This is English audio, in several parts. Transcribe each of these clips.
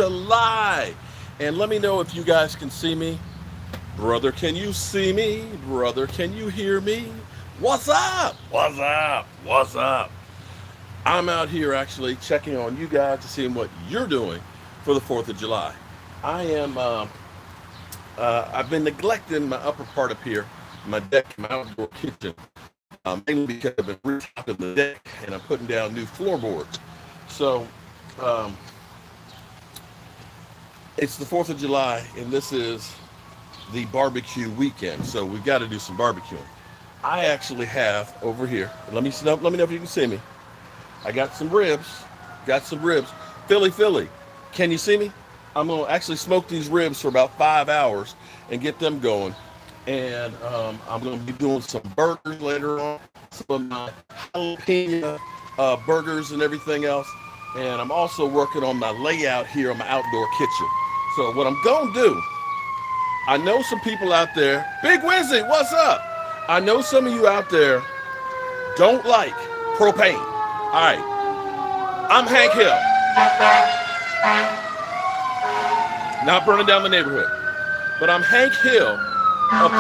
July. And let me know if you guys can see me. Brother, can you see me? Brother, can you hear me? What's up? What's up? What's up? I'm out here actually checking on you guys to see what you're doing for the 4th of July. I am, I've been neglecting my upper part up here, my deck, my outdoor kitchen, mainly because I've been retopping the deck and I'm putting down new floorboards. So, um, it's the 4th of July and this is the barbecue weekend. So we've got to do some barbecuing. I actually have over here, let me know if you can see me. I got some ribs. Got some ribs. Philly. Can you see me? I'm going to actually smoke these ribs for about 5 hours and get them going. And I'm going to be doing some burgers later on. Some of my jalapeno burgers and everything else. And I'm also working on my layout here on my outdoor kitchen. So what I'm going to do, I know some people out there. Big Wizzy, what's up? I know some of you out there don't like propane. All right, I'm Hank Hill. Not burning down the neighborhood, but I'm Hank Hill of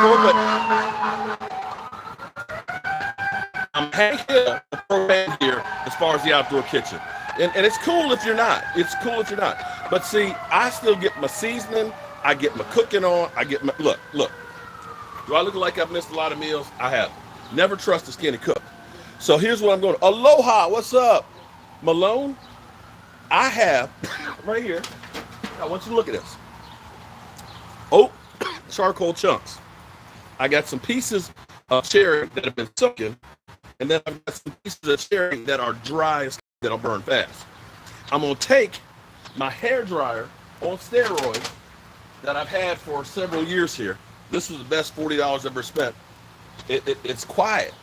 I'm Hank Hill of propane here as far as the outdoor kitchen. And it's cool if you're not. It's cool if you're not. But see, I still get my seasoning. I get my cooking on. I get my, look. Do I look like I've missed a lot of meals? I have. Never trust a skinny cook. So here's what I'm going to. Aloha, what's up? Malone, I have right here. I want you to look at this. Oh, charcoal chunks. I got some pieces of cherry that have been soaking, and then I've got some pieces of cherry that are dry that'll burn fast. I'm going to take my hair dryer on steroids that I've had for several years here. This was the best $40 ever spent. It's quiet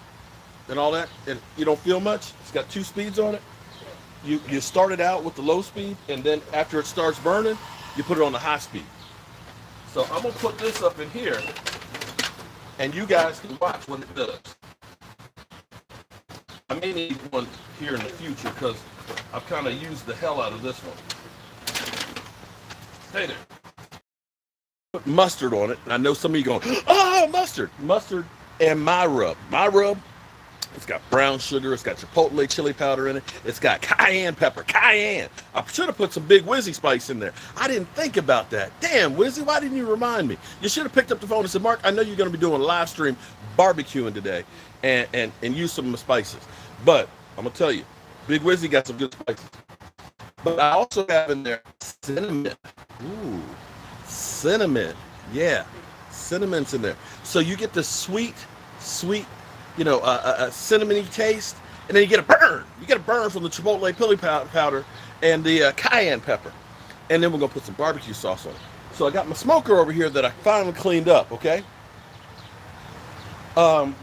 and all that, and you don't feel much. It's got 2 speeds on it. You start it out with the low speed, and then after it starts burning, you put it on the high speed. So I'm gonna put this up in here, and you guys can watch what it does. I may need one here in the future because I've kind of used the hell out of this one. Hey there. Put mustard on it, and I know some of you going, oh, mustard and my rub. It's got brown sugar. It's got chipotle chili powder in it. It's got cayenne pepper. Cayenne. I should have put some Big Wizzy spice in there. I didn't think about that. Damn, Wizzy, why didn't you remind me? You should have picked up the phone and said, Mark, I know you're going to be doing a live stream barbecuing today and use some of the spices. But I'm going to tell you, Big Wizzy got some good spices. But I also have in there cinnamon. Ooh, cinnamon. Yeah, cinnamon's in there. So you get the sweet, a cinnamony taste, and then you get a burn. You get a burn from the chipotle chili powder and the cayenne pepper. And then we're going to put some barbecue sauce on it. So I got my smoker over here that I finally cleaned up, okay? And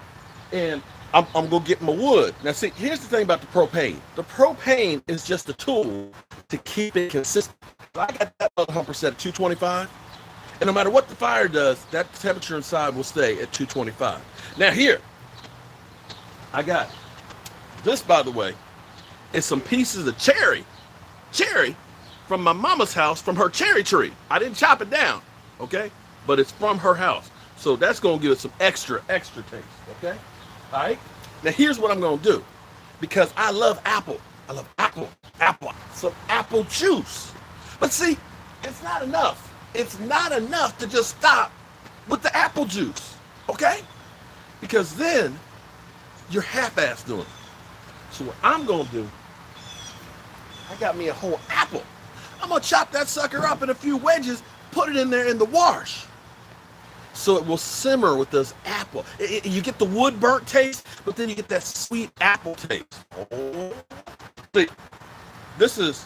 I'm going to get my wood. Now, see, here's the thing about the propane. The propane is just a tool to keep it consistent. I got that mother humper set at 225. And no matter what the fire does, that temperature inside will stay at 225. Now, here, I got this, by the way, is some pieces of cherry from my mama's house, from her cherry tree. I didn't chop it down, okay? But it's from her house. So that's going to give it some extra taste, okay? All right? Now, here's what I'm going to do. Because I love apple. I love apple. Some apple juice. But see, it's not enough. It's not enough to just stop with the apple juice, okay? Because then you're half-assed doing it. So what I'm going to do, I got me a whole apple. I'm going to chop that sucker up in a few wedges, put it in there in the wash. So it will simmer with this apple. You get the wood burnt taste, but then you get that sweet apple taste. Oh. See, this is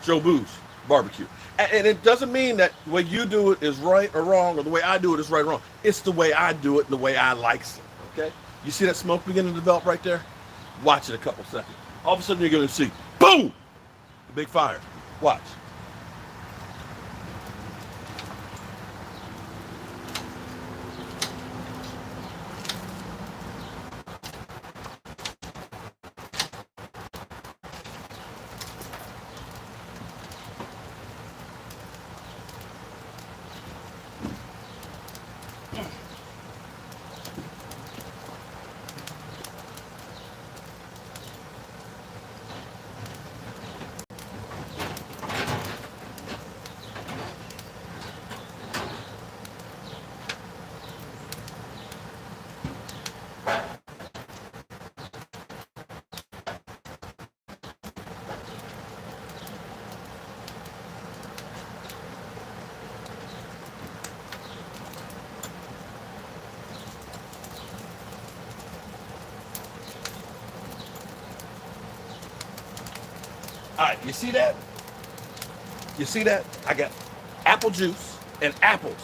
Jobu's barbecue. And it doesn't mean that the way you do it is right or wrong, or the way I do it is right or wrong. It's the way I do it and the way I like it, okay? You see that smoke beginning to develop right there? Watch it a couple seconds. All of a sudden you're going to see, boom, the big fire. Watch. All right, you see that? You see that? I got apple juice and apples.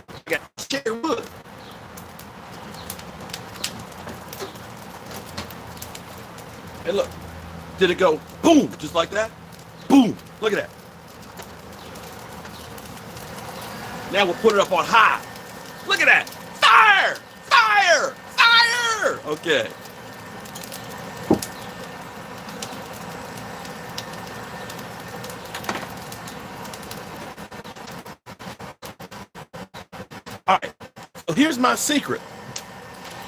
I got cherry wood. And look, did it go boom, just like that? Boom, look at that. Now we'll put it up on high. Look at that, fire, fire, fire. Okay. All right, so here's my secret.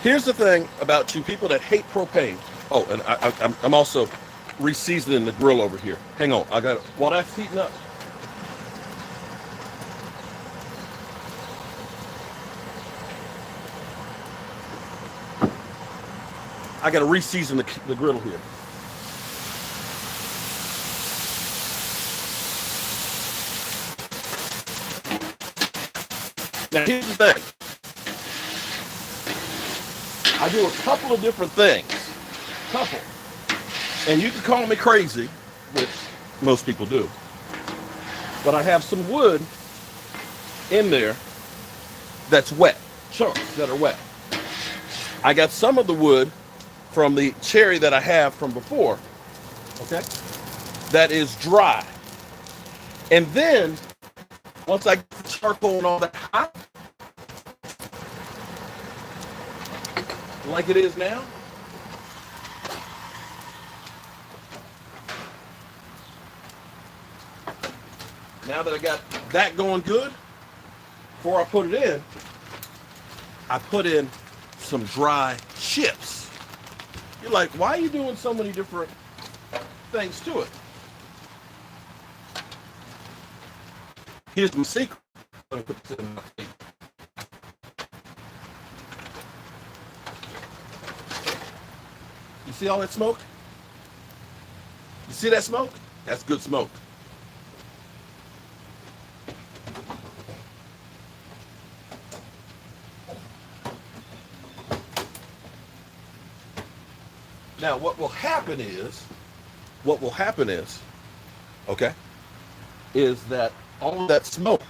Here's the thing about you people that hate propane. Oh, and I'm also reseasoning the grill over here. Hang on, I got it. While that's heating up, I got to reseason the griddle here. Now here's the thing. I do a couple of different things. Couple. And you can call me crazy, which most people do. But I have some wood in there that's wet. Chunks that are wet. I got some of the wood from the cherry that I have from before, okay, that is dry. And then, once I get the charcoal and all that hot, like it is now, now that I got that going good, before I put it in, I put in some dry chips. You're like, why are you doing so many different things to it? Here's my secret. I'm gonna put this in my feet. You see all that smoke? You see that smoke? That's good smoke. Now, what will happen is, okay, is that all of that smoke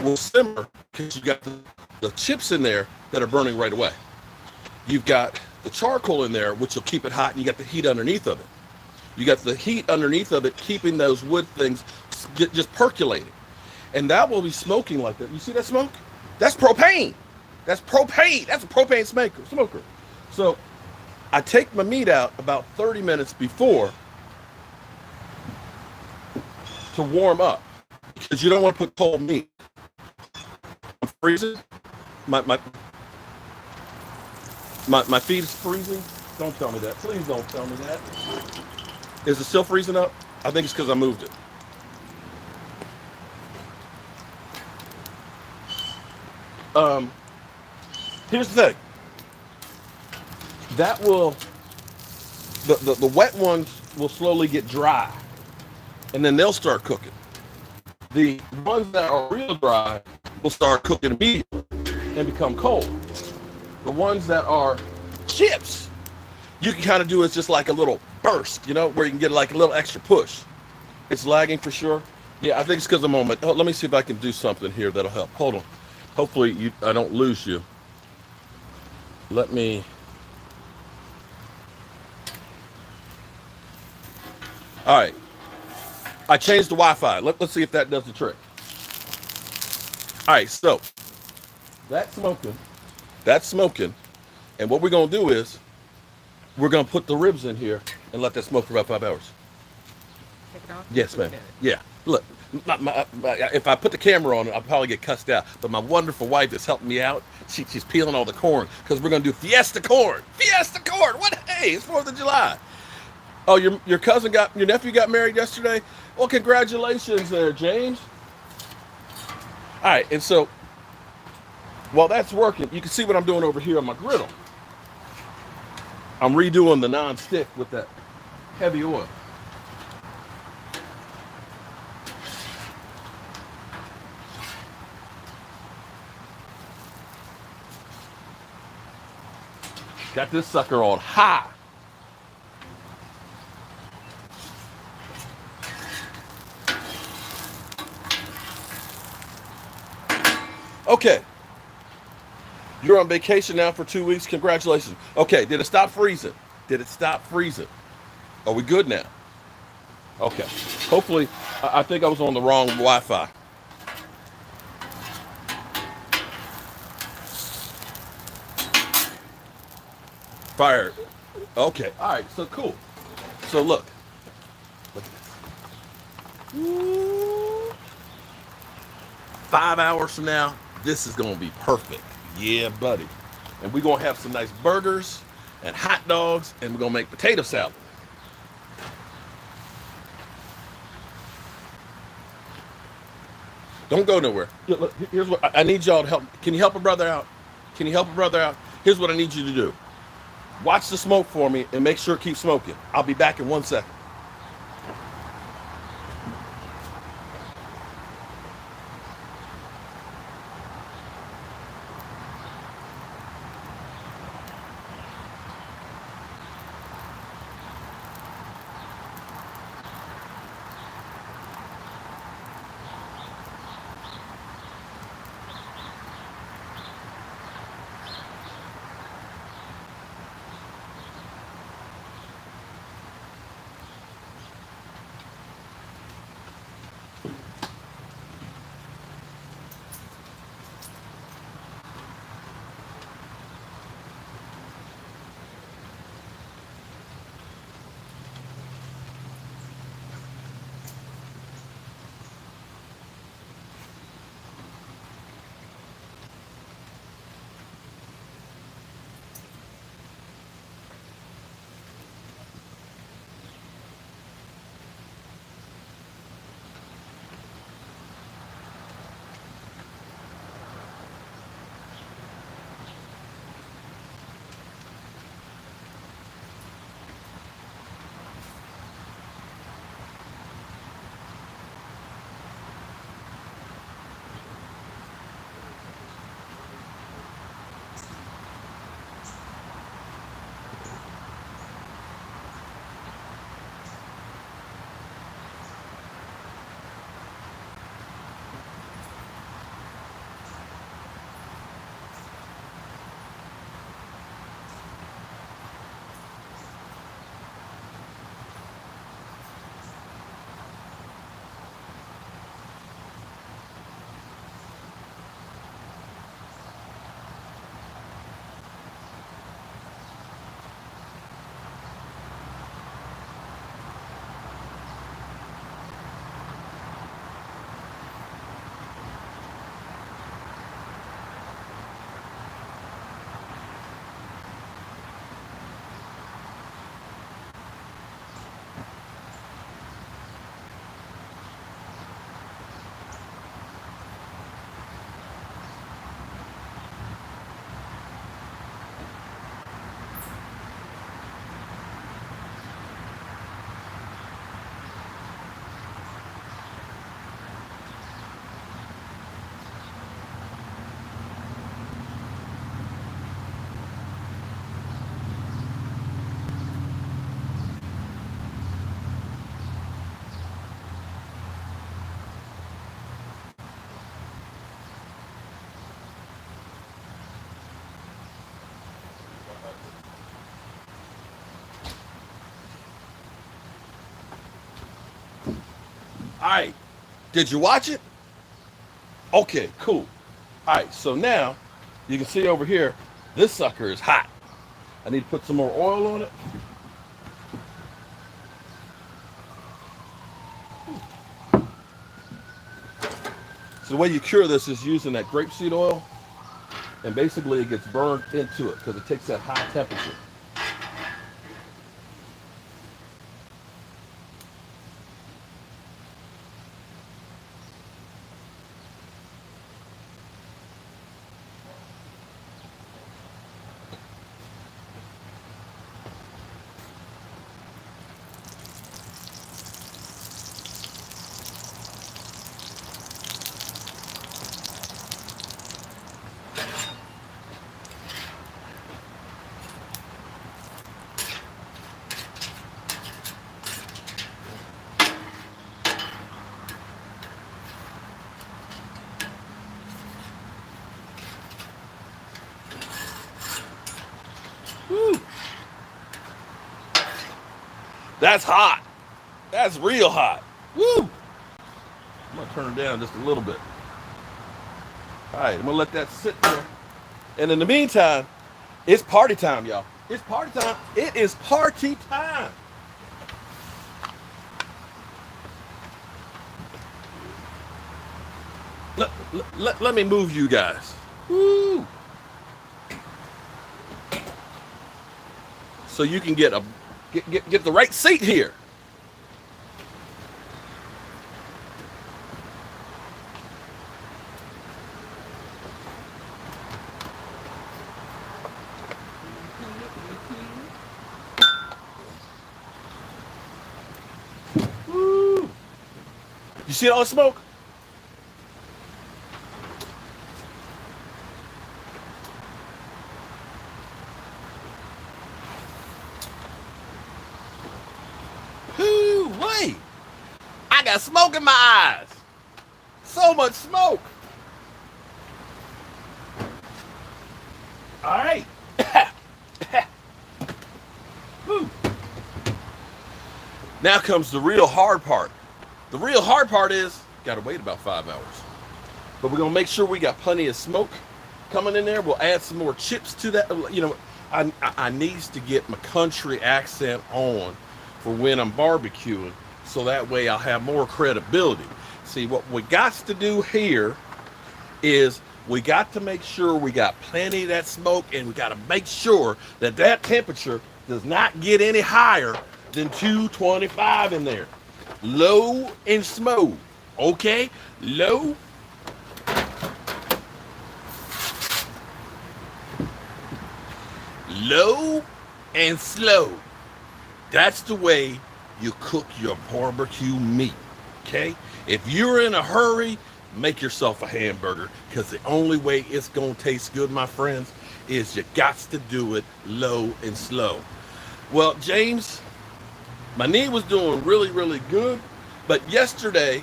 will simmer because you got the chips in there that are burning right away. You've got the charcoal in there, which will keep it hot, and you got the heat underneath of it. You got the heat underneath of it, keeping those wood things just percolating. And that will be smoking like that. You see that smoke? That's propane. That's propane. That's a propane smoker. So I take my meat out about 30 minutes before to warm up because you don't want to put cold meat. I'm freezing. My feet is freezing. Don't tell me that. Please don't tell me that. Is it still freezing up? I think it's because I moved it. Here's the thing. That will, the wet ones will slowly get dry, and then they'll start cooking. The ones that are real dry will start cooking immediately and become cold. The ones that are chips, you can kind of do it just like a little burst, where you can get like a little extra push. It's lagging for sure. Yeah, I think it's because I'm on my, let me see if I can do something here that'll help. Hold on. Hopefully I don't lose you. Let me. All right. I changed the Wi-Fi. Let's see if that does the trick. All right, so that's smoking. And what we're going to do is we're going to put the ribs in here and let that smoke for about 5 hours. Take it off? Yes, ma'am. Yeah. Look, if I put the camera on, I'll probably get cussed out. But my wonderful wife is helping me out. She's peeling all the corn because we're going to do Fiesta corn. Fiesta corn. What? Hey, it's 4th of July. Oh, your nephew got married yesterday? Well, congratulations there, James. All right, and so while that's working, you can see what I'm doing over here on my griddle. I'm redoing the non-stick with that heavy oil. Got this sucker on high. Okay. You're on vacation now for 2 weeks. Congratulations. Okay, did it stop freezing? Did it stop freezing? Are we good now? Okay. Hopefully, I think I was on the wrong Wi-Fi. Fired. Okay. All right. So cool. So look. Look at this. Ooh. 5 hours from now, this is gonna be perfect. Yeah, buddy. And we're gonna have some nice burgers and hot dogs, and we're gonna make potato salad. Don't go nowhere. Look, here's what I need y'all to help. Can you help a brother out? Can you help a brother out? Here's what I need you to do. Watch the smoke for me and make sure it keeps smoking. I'll be back in 1 second. All right. Did you watch it? Okay, cool. All right, so now you can see over here, this sucker is hot. I need to put some more oil on it. So the way you cure this is using that grapeseed oil, and basically it gets burned into it because it takes that high temperature. That's hot. That's real hot. Woo! I'm gonna turn it down just a little bit. All right, I'm gonna let that sit there. And in the meantime, it's party time, y'all. It's party time. It is party time. Let me move you guys. Woo! So you can get the right seat here. Woo! You see all the smoke? Whoo, wait! I got smoke in my eyes. So much smoke. All right. Woo. Now comes the real hard part. The real hard part is gotta wait about 5 hours. But we're gonna make sure we got plenty of smoke coming in there. We'll add some more chips to that. You know, I needs to get my country accent on for when I'm barbecuing, so that way I'll have more credibility. See, what we got to do here is we got to make sure we got plenty of that smoke, and we got to make sure that that temperature does not get any higher than 225 in there. Low and smooth, okay? Low. Low and slow. That's the way you cook your barbecue meat, okay? If you're in a hurry, make yourself a hamburger, because the only way it's gonna taste good, my friends, is you got to do it low and slow. Well, James, my knee was doing really, really good, but yesterday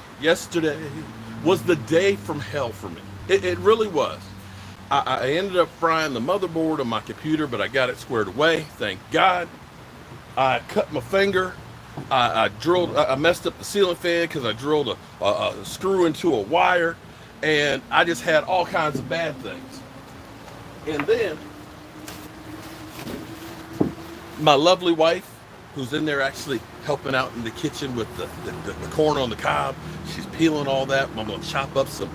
was the day from hell for me. It really was. I ended up frying the motherboard on my computer, but I got it squared away, thank God. I cut my finger. I messed up the ceiling fan because I drilled a screw into a wire, and I just had all kinds of bad things. And then my lovely wife, who's in there actually helping out in the kitchen with the corn on the cob, she's peeling all that. I'm gonna chop up some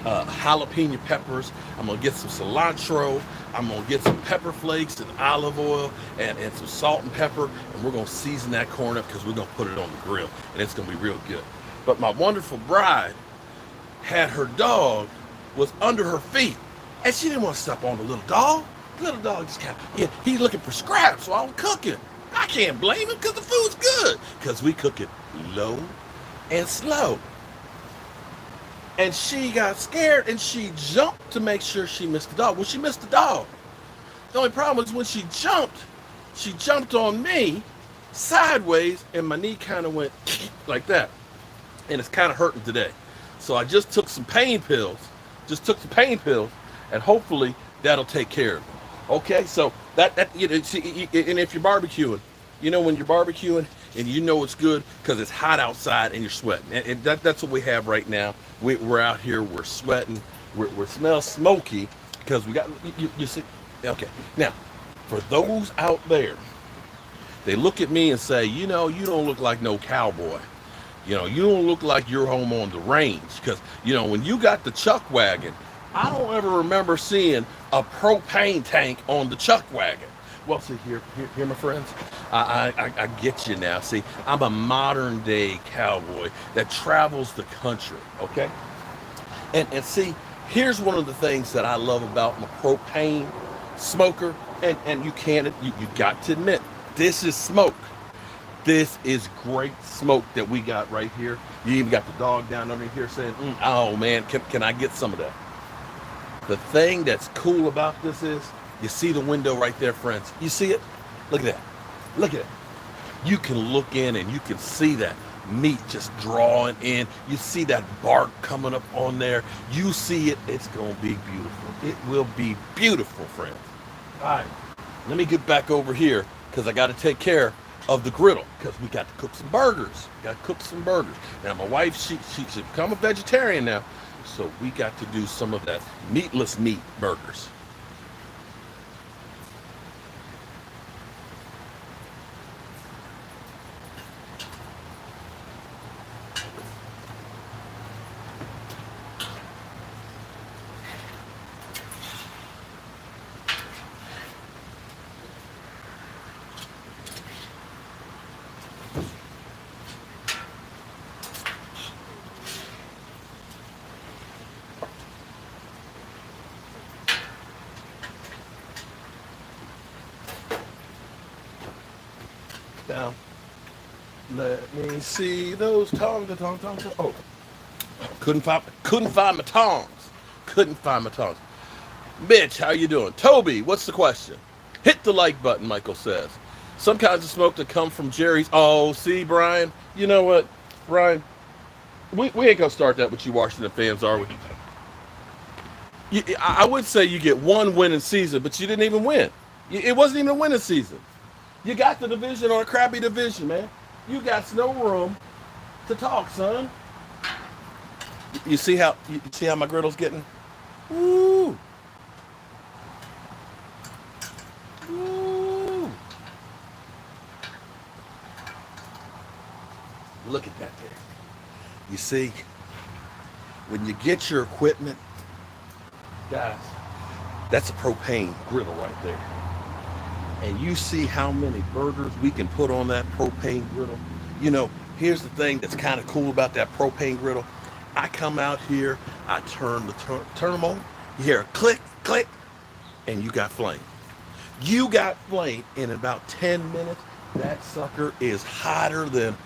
jalapeno peppers. I'm gonna get some cilantro. I'm gonna get some pepper flakes and olive oil and some salt and pepper, and we're gonna season that corn up because we're gonna put it on the grill, and it's gonna be real good. But my wonderful bride had her dog was under her feet, and she didn't want to step on the little dog. The little dog just kind of, he's looking for scraps while I'm cooking. I can't blame him because the food's good, because we cook it low and slow. And she got scared and she jumped to make sure she missed the dog. Well, she missed the dog. The only problem was when she jumped on me sideways, and my knee kind of went like that. And it's kind of hurting today. So I just took some pain pills, and hopefully that'll take care of it. Okay, so that you know, see, and if you're barbecuing, you know when you're barbecuing and you know it's good because it's hot outside and you're sweating. And that's what we have right now. We're out here, we're sweating, we smell smoky because we got, you see, okay. Now, for those out there, they look at me and say, you know, you don't look like no cowboy. You know, you don't look like you're home on the range, because, you know, when you got the chuck wagon, I don't ever remember seeing a propane tank on the chuck wagon. Well, see, here, my friends, I get you now. See, I'm a modern day cowboy that travels the country, okay? And see, here's one of the things that I love about my propane smoker, and you got to admit, this is smoke. This is great smoke that we got right here. You even got the dog down under here saying, oh man, can I get some of that? The thing that's cool about this is, you see the window right there, friends. You see it? Look at that. Look at it. You can look in and you can see that meat just drawing in. You see that bark coming up on there. You see it. It's going to be beautiful. It will be beautiful, friends. All right. Let me get back over here because I got to take care of the griddle because we got to cook some burgers. We got to cook some burgers. Now my wife, she's become a vegetarian now, so we got to do some of that meatless meat burgers. Now, let me see those tongs. Oh, couldn't find my tongs. Couldn't find my tongs. Mitch, how you doing? Toby, what's the question? Hit the like button, Michael says. Some kinds of smoke that come from Jerry's. Oh, see, Brian. You know what, Brian? We ain't gonna start that with you Washington fans, are we? I would say you get one winning season, but you didn't even win. It wasn't even a winning season. You got the division on a crappy division, man. You got no room to talk, son. You see how my griddle's getting? Woo! Woo! Look at that there. You see, when you get your equipment, guys, that's a propane griddle right there. And you see how many burgers we can put on that propane griddle. You know, here's the thing that's kind of cool about that propane griddle. I come out here, I turn them on, you hear a click, click, and you got flame. You got flame in about 10 minutes. That sucker is hotter than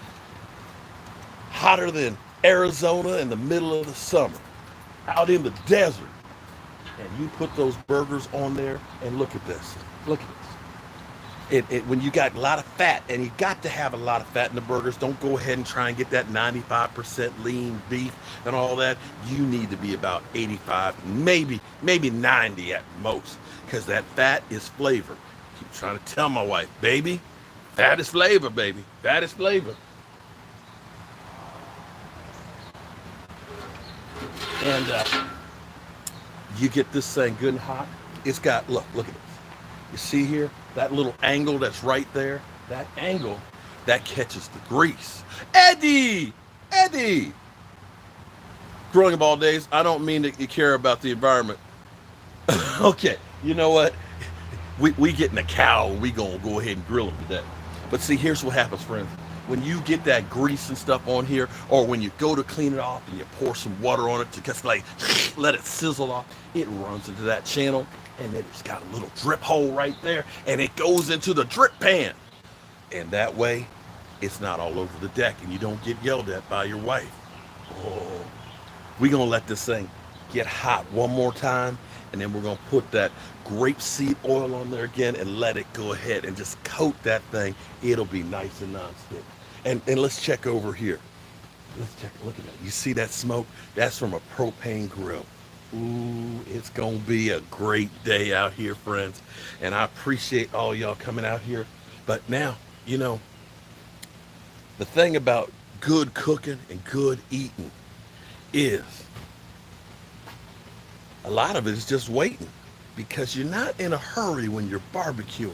Arizona in the middle of the summer, out in the desert. And you put those burgers on there, and look at this. Look at this. When you got a lot of fat, and you got to have a lot of fat in the burgers, don't go ahead and try and get that 95% lean beef and all that. You need to be about 85, maybe 90 at most, because that fat is flavor. Keep trying to tell my wife, baby, fat is flavor, baby. Fat is flavor. And you get this thing good and hot. It's got, look at this. You see here, that little angle that's right there, that angle, that catches the grease. Eddie! Growing up all days, I don't mean that you care about the environment. Okay, you know what? We getting a cow, we gonna go ahead and grill them today. But see, here's what happens, friends. When you get that grease and stuff on here, or when you go to clean it off and you pour some water on it to just like let it sizzle off, it runs into that channel, and then it's got a little drip hole right there, and it goes into the drip pan. And that way, it's not all over the deck, and you don't get yelled at by your wife. Oh, we're gonna let this thing get hot one more time, and then we're gonna put that grapeseed oil on there again and let it go ahead and just coat that thing. It'll be nice and non-stick. And let's check over here. Let's check, look at that. You see that smoke? That's from a propane grill. Ooh, it's gonna be a great day out here, friends. And I appreciate all y'all coming out here. But now, you know, the thing about good cooking and good eating is a lot of it is just waiting, because you're not in a hurry when you're barbecuing.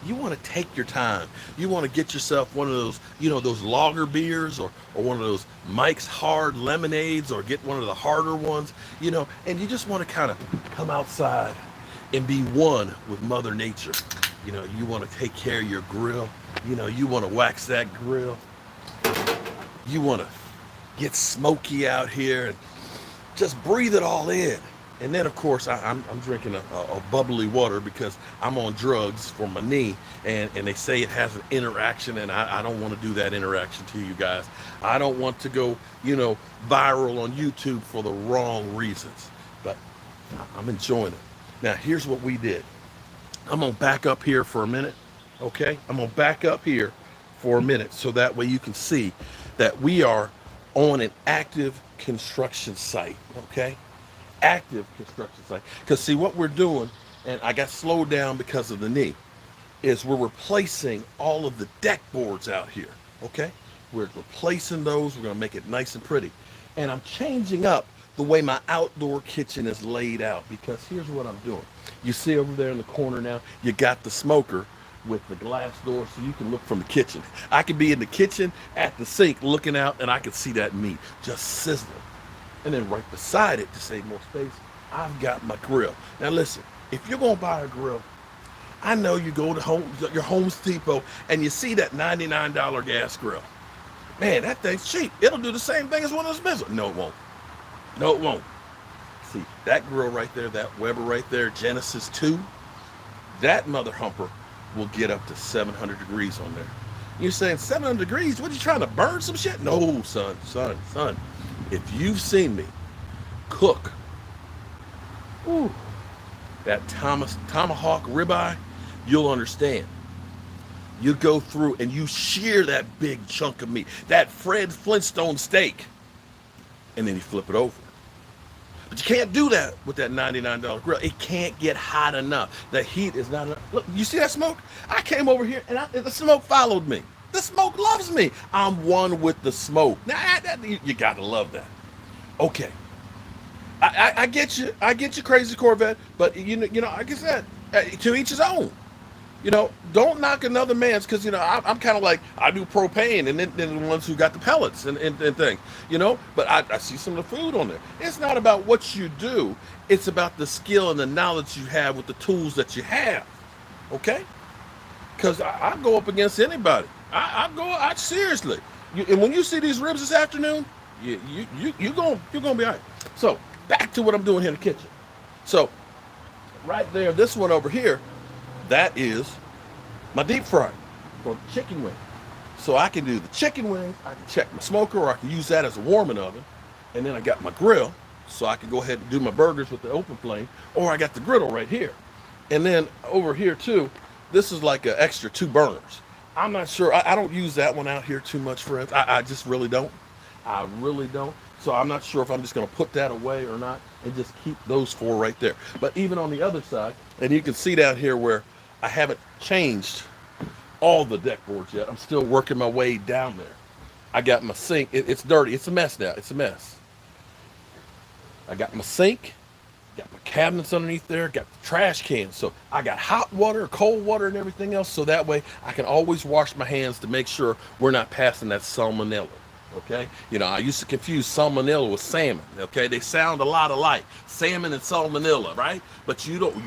You want to take your time. You want to get yourself one of those, you know, those lager beers, or one of those Mike's Hard lemonades, or get one of the harder ones, you know, and you just want to kind of come outside and be one with Mother Nature. You know, you want to take care of your grill. You know, you want to wax that grill. You want to get smoky out here and just breathe it all in. And then, of course, I'm drinking a bubbly water because I'm on drugs for my knee, and they say it has an interaction, and I don't want to do that interaction to you guys. I don't want to go, you know, viral on YouTube for the wrong reasons, but I'm enjoying it. Now, here's what we did. I'm going to back up here for a minute, okay? I'm going to back up here for a minute so that way you can see that we are on an active construction site, okay? Active construction site. Because see what we're doing, and I got slowed down because of the knee. is we're replacing all of the deck boards out here. Okay, we're replacing those. We're gonna make it nice and pretty, and I'm changing up the way my outdoor kitchen is laid out, because here's what I'm doing. You see over there in the corner now, you got the smoker with the glass door so you can look from the kitchen. I could be in the kitchen at the sink looking out and I could see that meat just sizzling. And then right beside it, to save more space, I've got my grill. Now listen, if you're gonna buy a grill, I know you go to your Homes Depot and you see that $99 gas grill. Man, that thing's cheap. It'll do the same thing as one of those business. No, it won't. No, it won't. See, that grill right there, that Weber right there, Genesis 2, that mother humper will get up to 700 degrees on there. You're saying 700 degrees? What, are you trying to burn some shit? No, son. If you've seen me cook, ooh, that tomahawk ribeye, you'll understand. You go through and you shear that big chunk of meat, that Fred Flintstone steak, and then you flip it over. But you can't do that with that $99 grill. It can't get hot enough. The heat is not enough. Look, you see that smoke? I came over here and the smoke followed me. The smoke loves me. I'm one with the smoke. Now, you gotta love that. Okay. I get you. I get you, crazy Corvette. But you know, like I said, to each his own. Don't knock another man's, because I'm kind of like, I do propane, and then the ones who got the pellets and things. But I see some of the food on there. It's not about what you do. It's about the skill and the knowledge you have with the tools that you have. Okay? Because I go up against anybody. I seriously. And when you see these ribs this afternoon, you're gonna be all right. So back to what I'm doing here in the kitchen. So right there, this one over here, that is my deep fry for chicken wing. So I can do the chicken wings, I can check my smoker, or I can use that as a warming oven. And then I got my grill, so I can go ahead and do my burgers with the open flame, or I got the griddle right here. And then over here too, this is like an extra 2 burners. I'm not sure, I don't use that one out here too much, friends. I just really don't. I really don't. So I'm not sure if I'm just gonna put that away or not, and just keep those 4 right there. But even on the other side, and you can see down here where I haven't changed all the deck boards yet. I'm still working my way down there. I got my sink. It's dirty. It's a mess now. It's a mess. I got my sink. Got my cabinets underneath there. Got the trash cans. So I got hot water, cold water, and everything else. So that way I can always wash my hands to make sure we're not passing that salmonella. Okay? I used to confuse salmonella with salmon. Okay? They sound a lot alike. Salmon and salmonella, right? But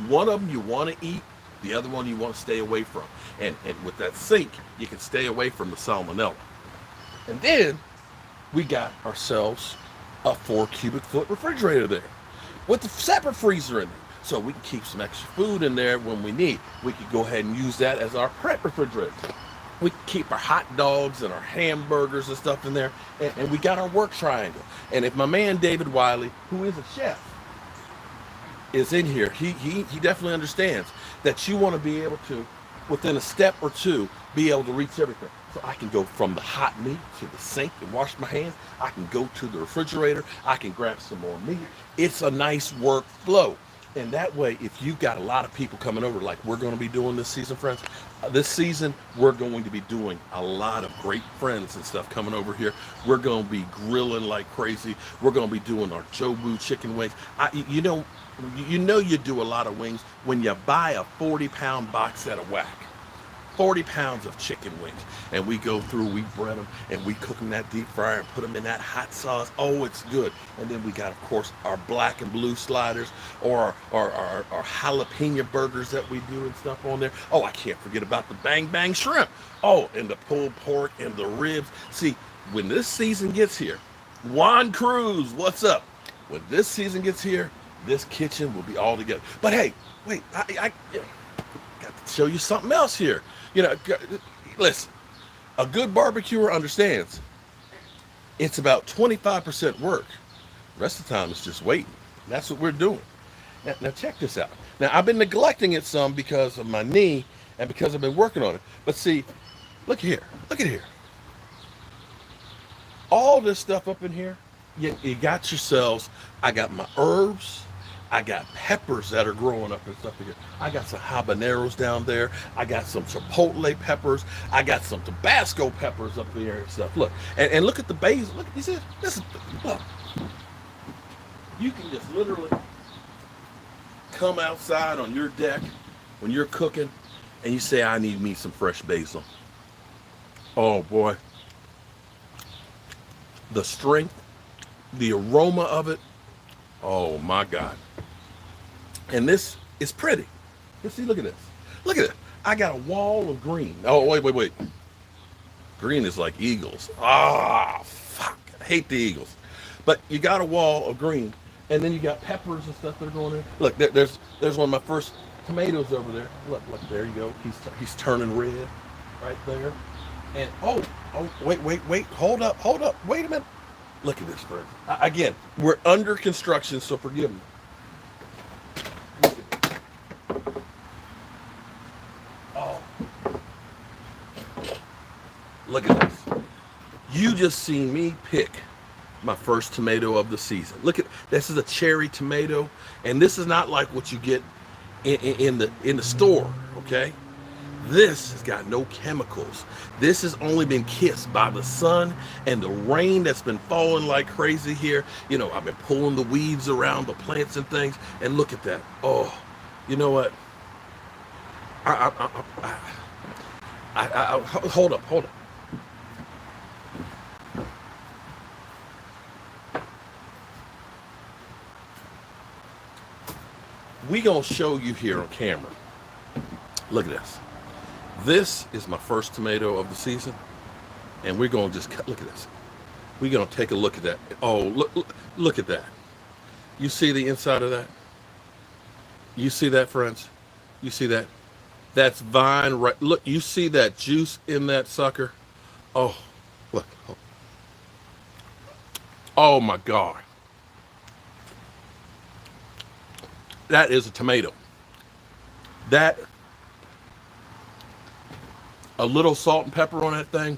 one of them you want to eat. The other one you want to stay away from. And with that sink, you can stay away from the salmonella. And then we got ourselves a 4 cubic foot refrigerator there with a separate freezer in there. So we can keep some extra food in there when we need. We can go ahead and use that as our prep refrigerator. We can keep our hot dogs and our hamburgers and stuff in there. And we got our work triangle. And if my man David Wiley, who is a chef, is in here, he definitely understands that you want to be able to, within a step or 2, be able to reach everything. So I can go from the hot meat to the sink and wash my hands. I can go to the refrigerator. I can grab some more meat. It's a nice workflow. And that way, if you've got a lot of people coming over, like we're going to be doing this season, friends, this season, we're going to be doing a lot of great friends and stuff coming over here. We're going to be grilling like crazy. We're going to be doing our Jobu chicken wings. You know you do a lot of wings when you buy a 40-pound box at a whack. 40 pounds of chicken wings, and we go through, we bread them, and we cook them in that deep fryer and put them in that hot sauce. Oh, it's good. And then we got, of course, our black and blue sliders, or our jalapeno burgers that we do and stuff on there. Oh, I can't forget about the bang bang shrimp. Oh, and the pulled pork and the ribs. See, when this season gets here, Juan Cruz, what's up? When this season gets here, this kitchen will be all together. But hey, wait, I got to show you something else here. Listen, a good barbecuer understands it's about 25% work. The rest of the time it's just waiting. That's what we're doing. Now check this out. Now I've been neglecting it some because of my knee and because I've been working on it. But see, look here. Look at here. All this stuff up in here, you got yourselves, I got my herbs, I got peppers that are growing up and stuff here. I got some habaneros down there. I got some chipotle peppers. I got some Tabasco peppers up there and stuff. Look, and look at the basil. Look, you see, this is look. You can just literally come outside on your deck when you're cooking, and you say, "I need me some fresh basil." Oh boy, the strength, the aroma of it. Oh my God. And this is pretty. Let's see, look at this. Look at it. I got a wall of green. Oh, wait. Green is like eagles. Ah, fuck. I hate the eagles. But you got a wall of green, and then you got peppers and stuff that are going in. Look, there's one of my first tomatoes over there. Look, there you go. He's turning red right there. And oh, wait. Hold up. Wait a minute. Look at this, friends. Again, we're under construction, so forgive me. Oh, look at this. You just seen me pick my first tomato of the season. Look at this. Is a cherry tomato, and this is not like what you get in the store. Okay, this has got no chemicals. This has only been kissed by the sun and the rain that's been falling like crazy here. You know, I've been pulling the weeds around the plants and things, and look at that. Oh, you know what? Hold up. We gonna show you here on camera. Look at this. This is my first tomato of the season, and we're gonna just cut. Look at this. We're gonna take a look at that. Oh, look at that. You see the inside of that? You see that, friends? You see that? That's vine right. Look, you see that juice in that sucker? Oh, look. Oh my God. That is a tomato. That, a little salt and pepper on that thing,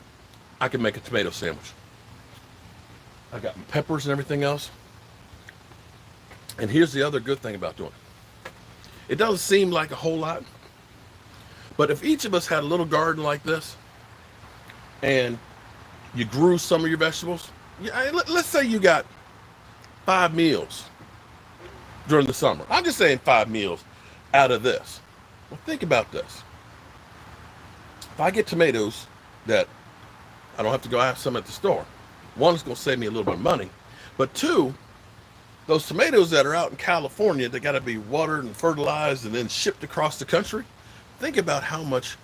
I can make a tomato sandwich. I got my peppers and everything else. And here's the other good thing about doing it. It doesn't seem like a whole lot, but if each of us had a little garden like this, and you grew some of your vegetables, let's say you got 5 meals during the summer. I'm just saying 5 meals out of this. Well, think about this. If I get tomatoes that I don't have to go have some at the store, one, is going to save me a little bit of money, but two, those tomatoes that are out in California, they got to be watered and fertilized and then shipped across the country. Think about how much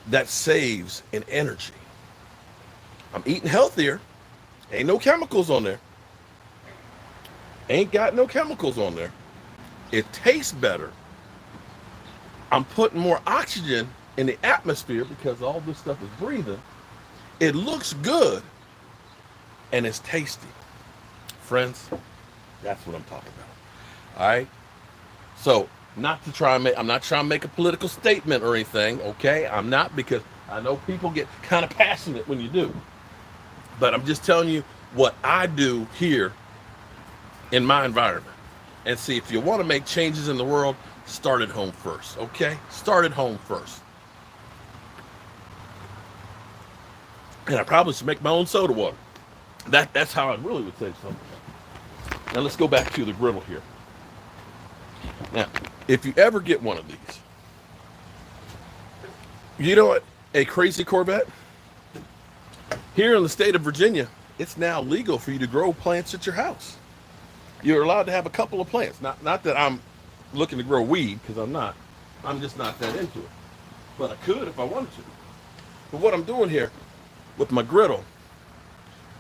that saves in energy. I'm eating healthier. Ain't no chemicals on there. Ain't got no chemicals on there. It tastes better. I'm putting more oxygen in the atmosphere because all this stuff is breathing. It looks good, and it's tasty. Friends, that's what I'm talking about. All right? So, I'm not trying to make a political statement or anything, okay? I'm not, because I know people get kind of passionate when you do. But I'm just telling you what I do here in my environment. And see, if you want to make changes in the world, start at home first, okay? Start at home first. And I probably should make my own soda water. That's how I really would say something. Now let's go back to the griddle here. Now, if you ever get one of these, you know what? A crazy Corvette? Here in the state of Virginia, it's now legal for you to grow plants at your house. You're allowed to have a couple of plants. Not that I'm looking to grow weed, because I'm not. I'm just not that into it. But I could if I wanted to. But what I'm doing here with my griddle,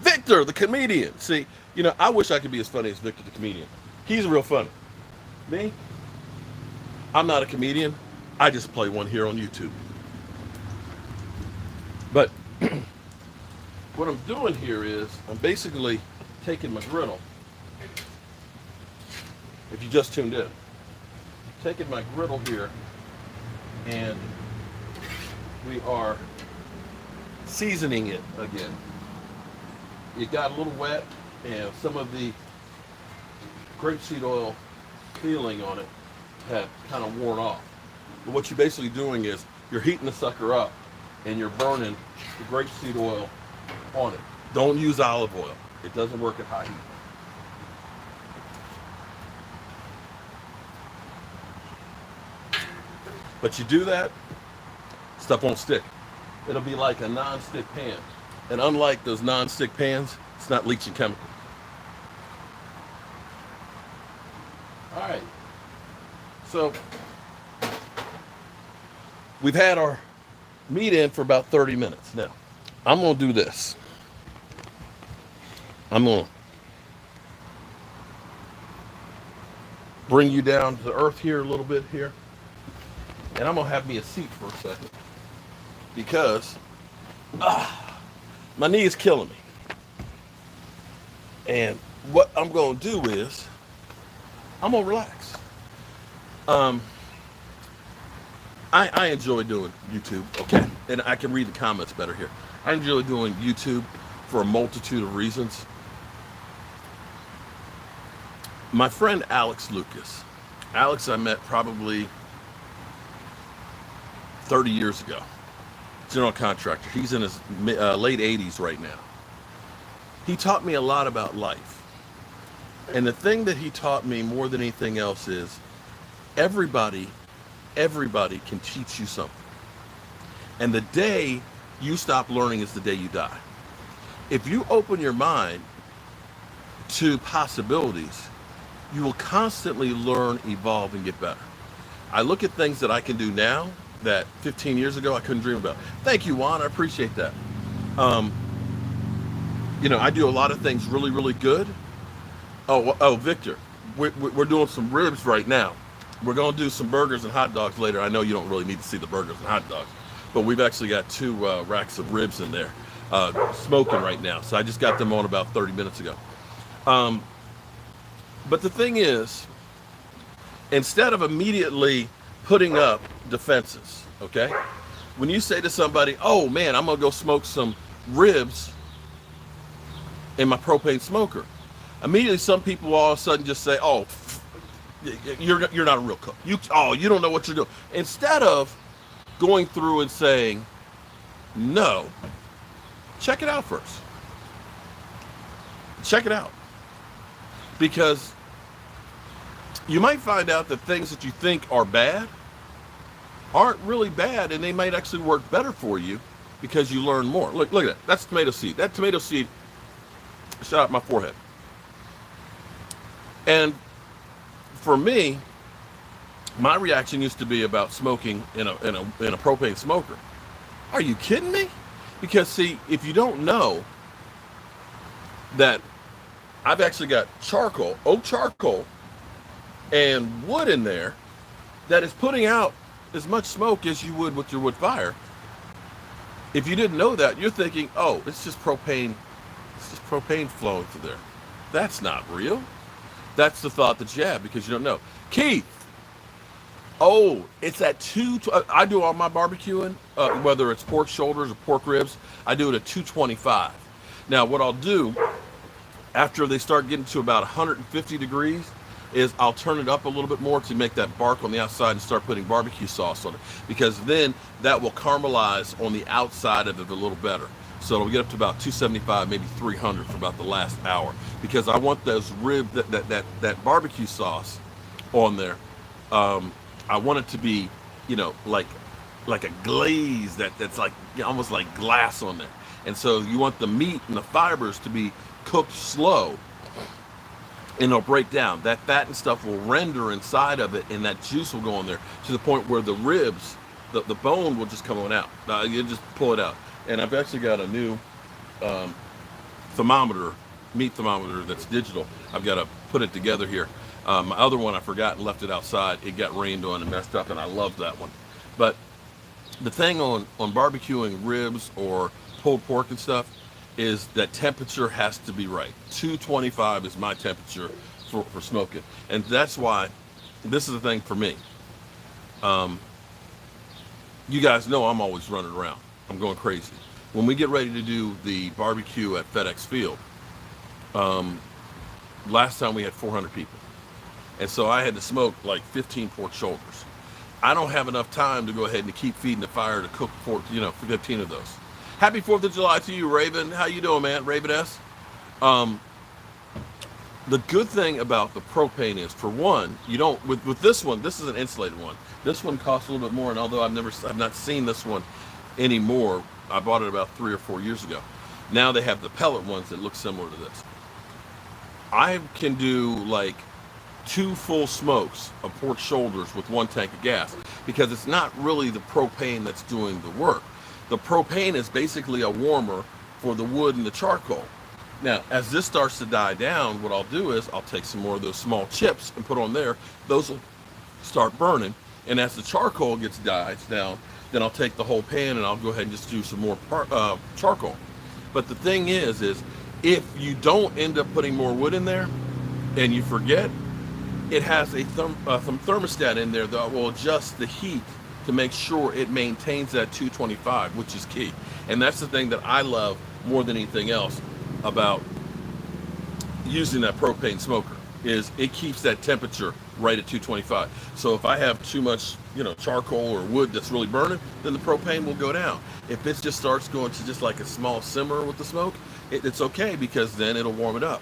Victor, the comedian. See, you know, I wish I could be as funny as Victor, the comedian. He's real funny. Me? I'm not a comedian. I just play one here on YouTube. But what I'm doing here is I'm basically taking my griddle. If you just tuned in, taking my griddle here, and we are seasoning it again. It got a little wet, and some of the grapeseed oil feeling on it had kind of worn off. But what you're basically doing is you're heating the sucker up and you're burning the grapeseed oil on it. Don't use olive oil. It doesn't work at high heat. But you do that, stuff won't stick. It'll be like a non-stick pan. And unlike those non-stick pans, it's not leaching chemical. All right. So we've had our meat in for about 30 minutes. Now, I'm going to do this. I'm going to bring you down to earth here a little bit here. And I'm going to have me a seat for a second. Because my knee is killing me. And what I'm going to do is I'm going to relax. I enjoy doing YouTube, okay? And I can read the comments better here. I enjoy doing YouTube for a multitude of reasons. My friend Alex Lucas. Alex I met probably 30 years ago. General contractor. He's in his late 80s right now. He taught me a lot about life. And the thing that he taught me more than anything else is everybody can teach you something. And the day you stop learning is the day you die. If you open your mind to possibilities, you will constantly learn, evolve, and get better. I look at things that I can do now that 15 years ago I couldn't dream about. Thank you, Juan. I appreciate that. I do a lot of things really, really good. Victor, we're doing some ribs right now. We're going to do some burgers and hot dogs later. I know you don't really need to see the burgers and hot dogs, but we've actually got 2 racks of ribs in there smoking right now. So I just got them on about 30 minutes ago. But the thing is, instead of immediately putting up defenses, okay? When you say to somebody, oh man, I'm gonna go smoke some ribs in my propane smoker, immediately some people all of a sudden just say, oh, you're not a real cook. You don't know what you're doing. Instead of going through and saying, no, check it out first. Check it out. Because you might find out that things that you think are bad aren't really bad, and they might actually work better for you because you learn more. Look at that. That's tomato seed. That tomato seed shot up my forehead. And for me, my reaction used to be about smoking in a propane smoker. Are you kidding me? Because see, if you don't know that I've actually got oak charcoal, and wood in there that is putting out as much smoke as you would with your wood fire. If you didn't know that, you're thinking, oh, it's just propane flowing through there. That's not real. That's the thought that you have because you don't know. Keith, it's at 2. I do all my barbecuing, whether it's pork shoulders or pork ribs, I do it at 225. Now, what I'll do after they start getting to about 150 degrees is I'll turn it up a little bit more to make that bark on the outside and start putting barbecue sauce on it, because then that will caramelize on the outside of it a little better. So it'll get up to about 275, maybe 300 for about the last hour, because I want those that barbecue sauce on there. I want it to be, like a glaze that's like almost like glass on there. And so you want the meat and the fibers to be cooked slow, and it'll break down. That fat and stuff will render inside of it, and that juice will go in there to the point where the ribs, the bone will just come on out. You just pull it out. And I've actually got a new meat thermometer that's digital. I've got to put it together here. My other one I forgot and left it outside. It got rained on and messed up, and I love that one. But the thing on barbecuing ribs or pulled pork and stuff is that temperature has to be right. 225 is my temperature for smoking. And that's why this is the thing for me. You guys know I'm always running around. I'm going crazy. When we get ready to do the barbecue at FedEx Field, last time we had 400 people. And so I had to smoke like 15 pork shoulders. I don't have enough time to go ahead and keep feeding the fire to cook 15 of those. Happy 4th of July to you, Raven. How you doing, man? Raven S. Um, the good thing about the propane is, for one, you don't with this one. This is an insulated one. This one costs a little bit more, and although I've not seen this one anymore. I bought it about 3 or 4 years ago. Now they have the pellet ones that look similar to this. I can do like 2 full smokes of pork shoulders with 1 tank of gas, because it's not really the propane that's doing the work. The propane is basically a warmer for the wood and the charcoal. Now, as this starts to die down, what I'll do is I'll take some more of those small chips and put on there. Those will start burning. And as the charcoal dies down, then I'll take the whole pan and I'll go ahead and just do some more charcoal. But the thing is if you don't end up putting more wood in there and you forget, it has some thermostat in there that will adjust the heat to make sure it maintains that 225, which is key. And that's the thing that I love more than anything else about using that propane smoker, is it keeps that temperature right at 225. So if I have too much, charcoal or wood that's really burning, then the propane will go down. If it just starts going to just like a small simmer with the smoke, it's okay, because then it'll warm it up.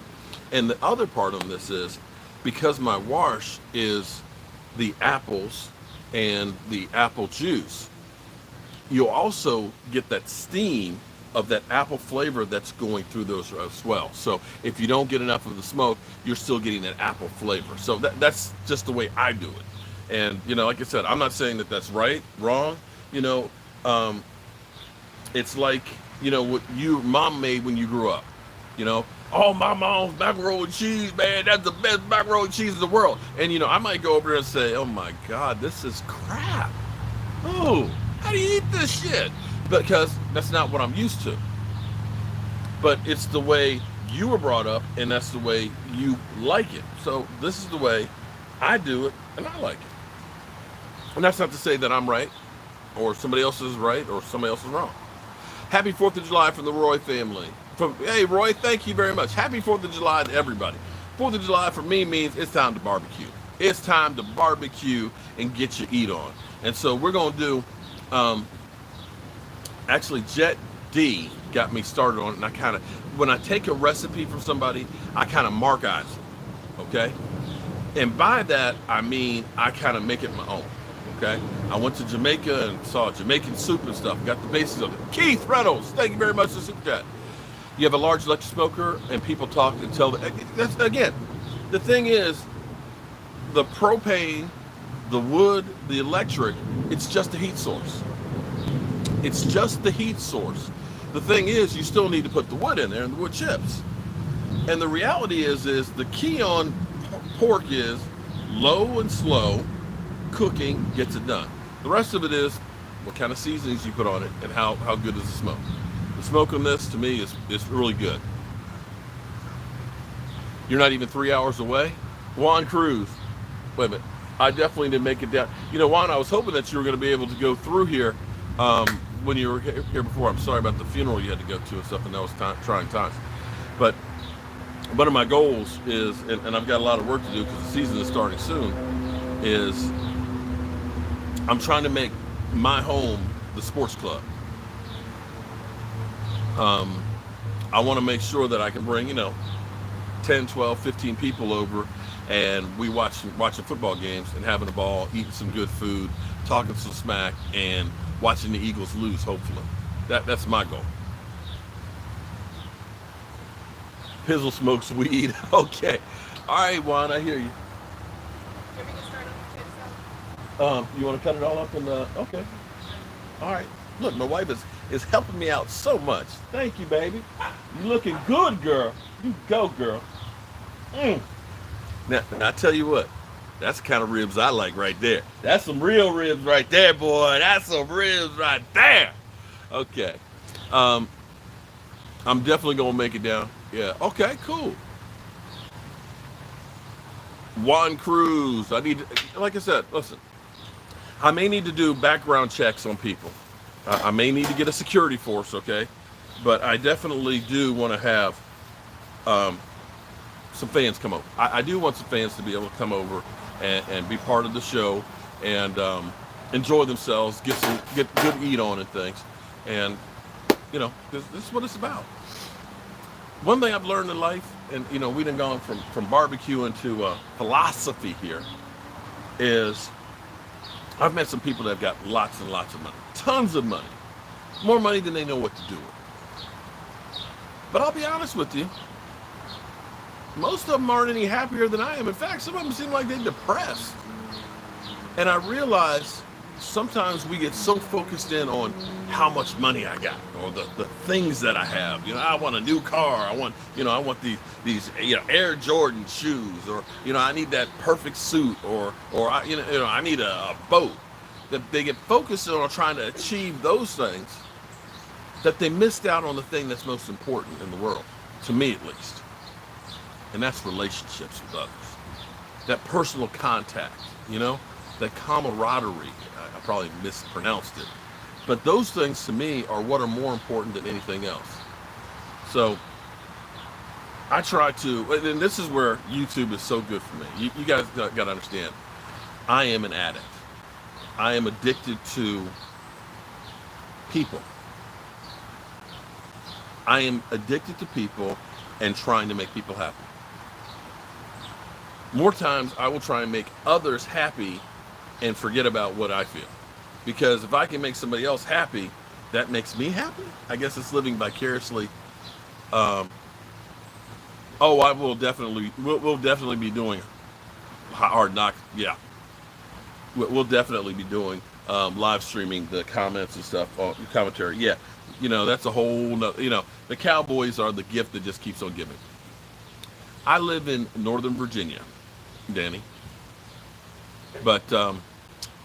And the other part on this is, because my wash is the apples and the apple juice, you'll also get that steam of that apple flavor that's going through those as well. So if you don't get enough of the smoke, you're still getting that apple flavor. So that's just the way I do it. And like I said, I'm not saying that that's right, wrong. It's like what your mom made when you grew up. Oh, my mom's macaroni and cheese, man, that's the best macaroni and cheese in the world. And I might go over there and say, oh my God, this is crap. Oh, how do you eat this shit? Because that's not what I'm used to. But it's the way you were brought up, and that's the way you like it. So this is the way I do it, and I like it. And that's not to say that I'm right, or somebody else is right, or somebody else is wrong. Happy 4th of July from the Roy family. Hey, Roy, thank you very much. Happy 4th of July to everybody. 4th of July for me means it's time to barbecue. It's time to barbecue and get your eat on. And so we're going to do, actually, Jet D got me started on it. And when I take a recipe from somebody, I kind of mark eyes it, okay? And by that, I mean I kind of make it my own. Okay, I went to Jamaica and saw Jamaican soup and stuff. Got the basis of it. Keith Reynolds, thank you very much for the super chat. You have a large electric smoker, and people talk and tell. Again, the thing is, the propane, the wood, the electric, it's just a heat source. It's just the heat source. The thing is, you still need to put the wood in there and the wood chips. And the reality is the key on pork is low and slow cooking gets it done. The rest of it is what kind of seasonings you put on it and how good is the smoke. The smoke on this, to me, is really good. You're not even 3 hours away. Juan Cruz. Wait a minute. I definitely didn't make it down. Juan, I was hoping that you were going to be able to go through here when you were here before. I'm sorry about the funeral you had to go to and stuff, and that was trying times. But one of my goals is, and I've got a lot of work to do because the season is starting soon, is I'm trying to make my home the sports club. I want to make sure that I can bring, 10, 12, 15 people over, and we watching football games and having a ball, eating some good food, talking some smack, and watching the Eagles lose, hopefully. That's my goal. Pizzle smokes weed. Okay. All right, Juan, I hear you. You want to cut it all up okay. All right. Look, my wife is helping me out so much. Thank you, baby. You looking good, girl. You go, girl. Now, I tell you what, that's the kind of ribs I like right there. That's some real ribs right there, boy. That's some ribs right there. Okay. I'm definitely going to make it down. Yeah. Okay, cool. Juan Cruz. Like I said, listen. I may need to do background checks on people. I may need to get a security force, okay? But I definitely do want to have some fans come over. I do want some fans to be able to come over and be part of the show and enjoy themselves, get good eat on and things, and this is what it's about. One thing I've learned in life, and we done gone from barbecue into philosophy here, is I've met some people that have got lots and lots of money, tons of money, more money than they know what to do with. But I'll be honest with you, most of them aren't any happier than I am. In fact, some of them seem like they're depressed. And I realize sometimes we get so focused in on how much money I got or the things that I have. I want a new car. I want these Air Jordan shoes, or I need that perfect suit, or I need a boat. That they get focused on trying to achieve those things, that they missed out on the thing that's most important in the world, to me at least. And that's relationships with others. That personal contact, that camaraderie. I probably mispronounced it. But those things to me are what are more important than anything else. So I try to, and this is where YouTube is so good for me. You guys got to understand, I am an addict. I am addicted to people. I am addicted to people and trying to make people happy. More times I will try and make others happy and forget about what I feel. Because if I can make somebody else happy, that makes me happy. I guess it's living vicariously. I will definitely, we'll definitely be doing Hard Knocks. Yeah. We'll definitely be doing live streaming the comments and stuff, commentary. Yeah. That's a whole nother, the Cowboys are the gift that just keeps on giving. I live in Northern Virginia, Danny. But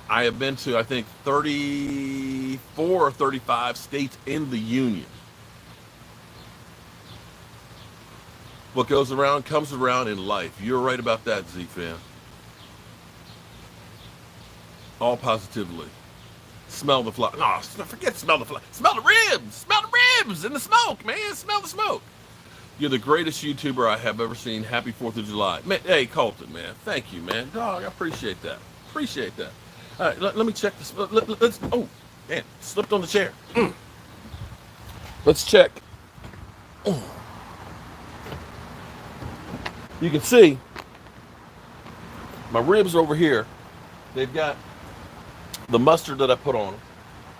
I have been to, I think, 34 or 35 states in the Union. What goes around comes around in life. You're right about that, Z-Fan. All positively. Smell the fly. No, forget smell the fly. Smell the ribs. Smell the ribs and the smoke, man. Smell the smoke. You're the greatest YouTuber I have ever seen. Happy 4th of July. Man, hey, Colton, man. Thank you, man. Dog, I appreciate that. Appreciate that. All right, let me check this. Let's. Oh, man, slipped on the chair. Let's check. You can see my ribs over here. They've got the mustard that I put on them,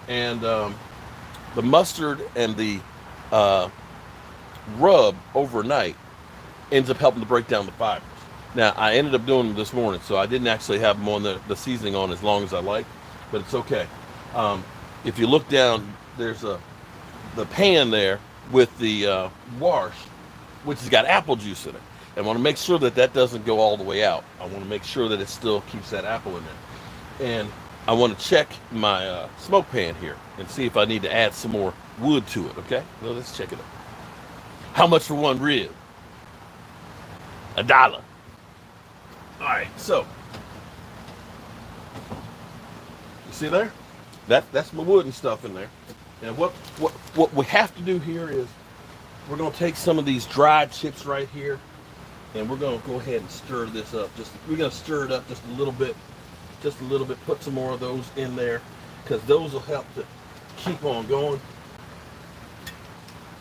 and the mustard and the rub overnight ends up helping to break down the fibers. Now, I ended up doing them this morning, so I didn't actually have them on the seasoning on as long as I like, but it's okay. If you look down, there's the pan there with the wash, which has got apple juice in it. I want to make sure that that doesn't go all the way out. I want to make sure that it still keeps that apple in there. And I want to check my smoke pan here and see if I need to add some more wood to it, okay? Well, let's check it out. How much for one rib? $1. All right, so you see there? That's my wood and stuff in there. And what we have to do here is we're going to take some of these dried chips right here, and we're going to go ahead and stir this up. We're going to stir it up just a little bit. Put some more of those in there, because those will help to keep on going.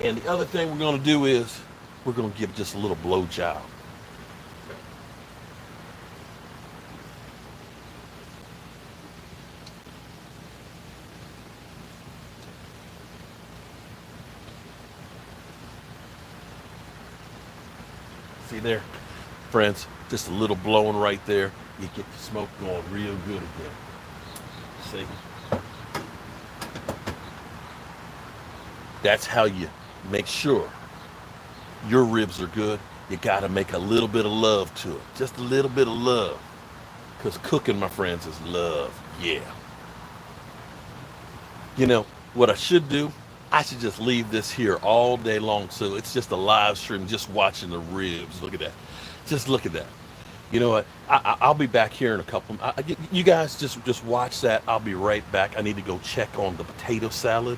And the other thing we're going to do is we're going to give just a little blow job. See there, friends, just a little blowing right there. You get the smoke going real good again. See? That's how you make sure your ribs are good. You got to make a little bit of love to it. Just a little bit of love. Because cooking, my friends, is love. Yeah. You know, what I should do, I should just leave this here all day long. So it's just a live stream, just watching the ribs. Look at that. Just look at that. You know what? I'll be back here in a couple. You guys just watch that. I'll be right back. I need to go check on the potato salad.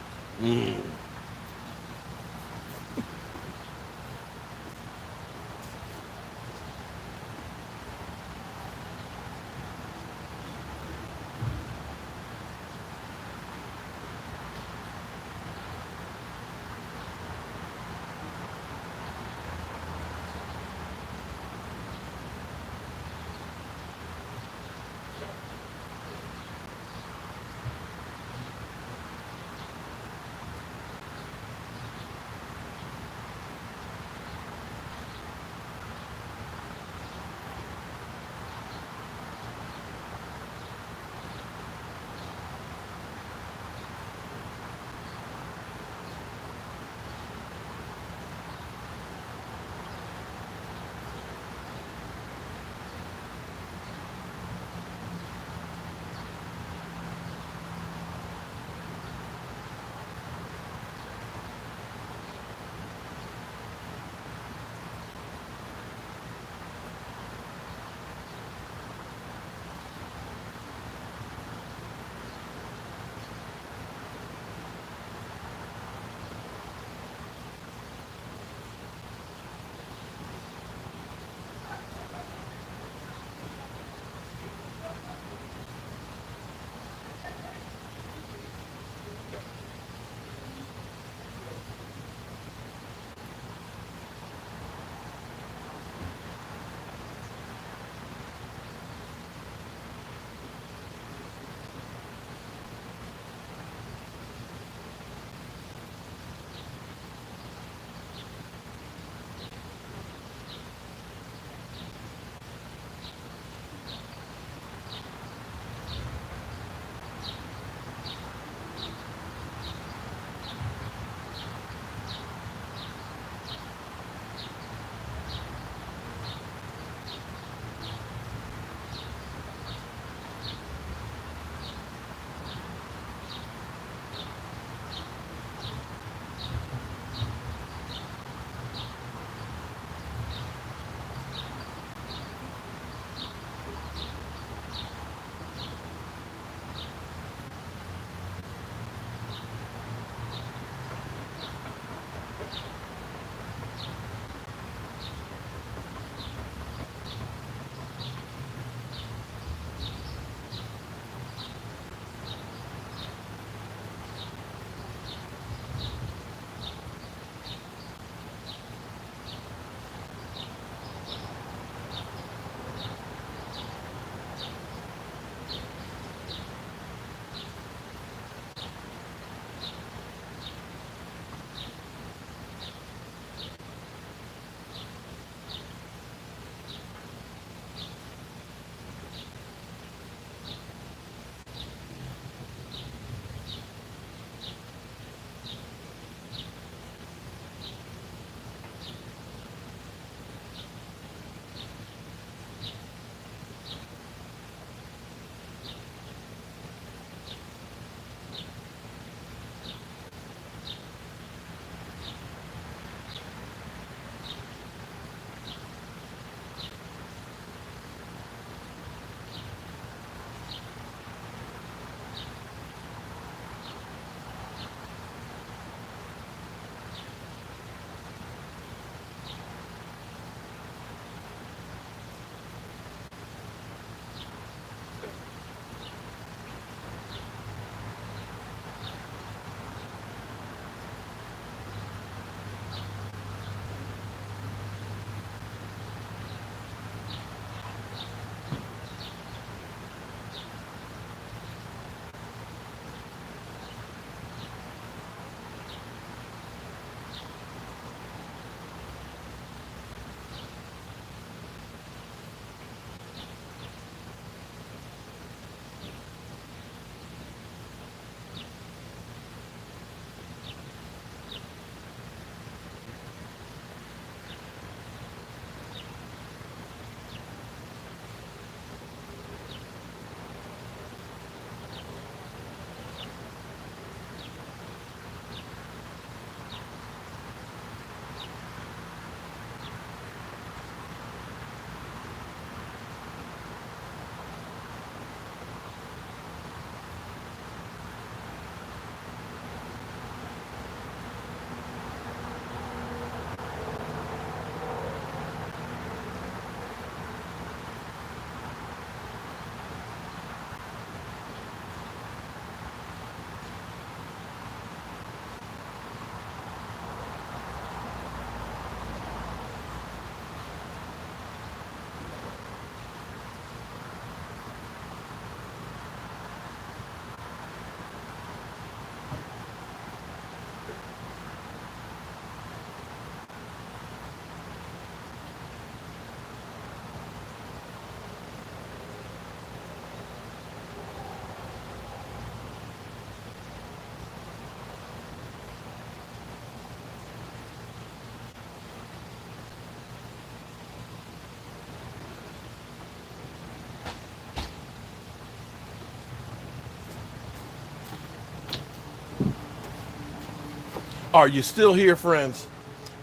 Are you still here, friends?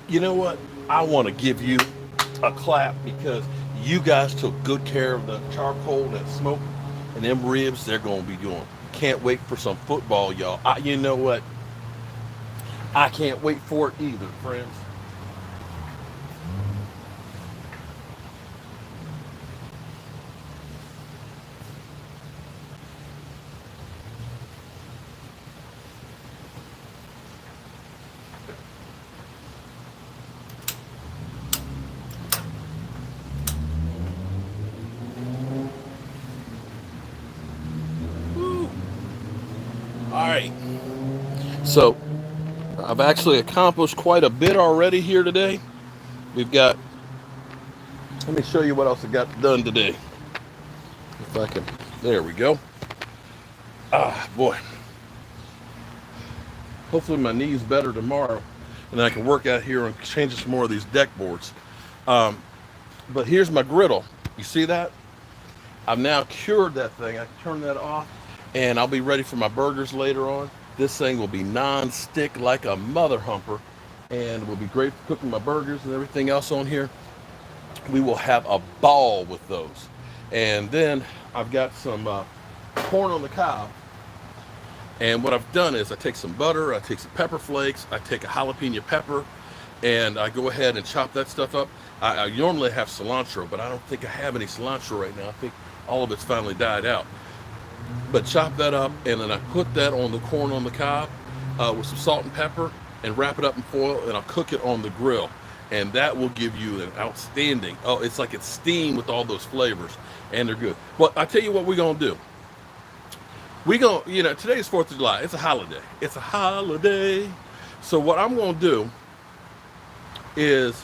You know what? I want to give you a clap because you guys took good care of the charcoal and that smoke and them ribs they're going to be doing. Can't wait for some football, y'all. You know what? I can't wait for it either, friends. Woo. All right. So I've actually accomplished quite a bit already here today. We've got, let me show you what else I got done today. If I can, there we go. Ah, boy. Hopefully my knee's better tomorrow and I can work out here and change some more of these deck boards. But here's my griddle. You see that? I've now cured that thing. I can turn that off and I'll be ready for my burgers later on. This thing will be non-stick like a mother humper and will be great for cooking my burgers and everything else on here. We will have a ball with those. And then I've got some corn on the cob. And what I've done is I take some butter, I take some pepper flakes, I take a jalapeno pepper, and I go ahead and chop that stuff up. I normally have cilantro, but I don't think I have any cilantro right now. I think all of it's finally died out. But chop that up, and then I put that on the corn on the cob with some salt and pepper, and wrap it up in foil, and I'll cook it on the grill. And that will give you an outstanding, oh, it's like it's steamed with all those flavors, and they're good. Well, I tell you what we're going to do. Today's 4th of July. It's a holiday. It's a holiday. So what I'm going to do is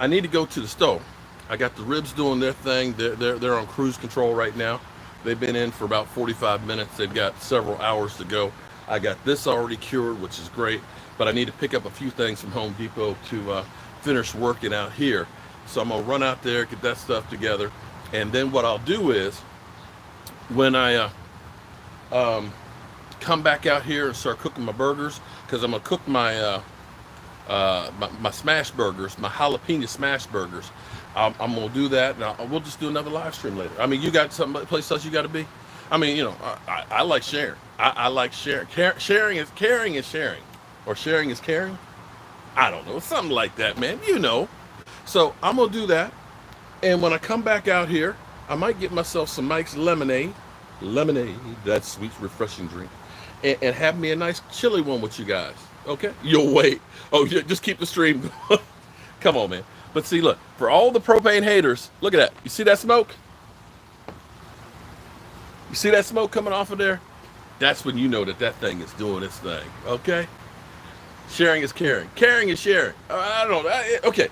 I need to go to the stove. I got the ribs doing their thing. They're on cruise control right now. They've been in for about 45 minutes. They've got several hours to go. I got this already cured, which is great, but I need to pick up a few things from Home Depot to finish working out here. So I'm going to run out there, get that stuff together, and then what I'll do is when I come back out here and start cooking my burgers, because I'm going to cook my smash burgers, my jalapeno smash burgers. I'm going to do that, and we'll just do another live stream later. I mean, you got some place else you got to be? I mean, I like sharing. I like sharing. Sharing is caring is sharing. Or sharing is caring? I don't know. Something like that, man. So I'm going to do that. And when I come back out here, I might get myself some Mike's lemonade. Lemonade, that sweet, refreshing drink. And have me a nice chilly one with you guys. Okay? You'll wait. Oh, just keep the stream going. Come on, man. But see, look, for all the propane haters, look at that. You see that smoke? You see that smoke coming off of there? That's when you know that thing is doing its thing. Okay? Sharing is caring. Caring is sharing. I don't know. Okay.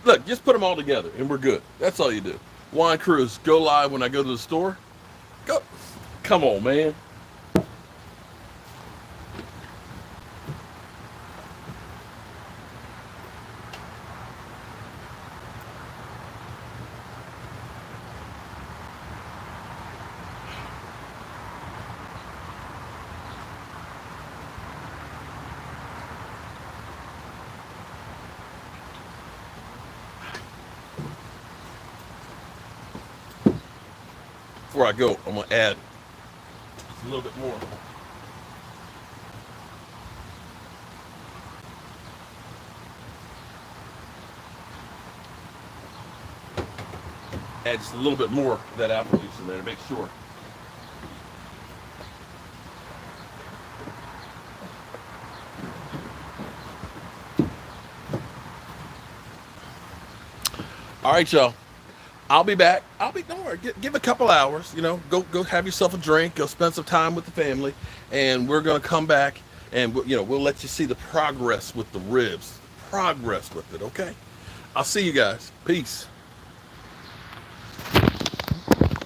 Look, just put them all together and we're good. That's all you do. Wine Cruise, go live when I go to the store. Go. Come on, man. Before I go, I'm going to add a little bit more. Add just a little bit more of that apple juice in there to make sure. All right, y'all. I'll be back. Don't worry, give a couple hours, go have yourself a drink, go spend some time with the family, and we're going to come back and, we'll let you see the progress with the ribs, progress with it, okay? I'll see you guys. Peace.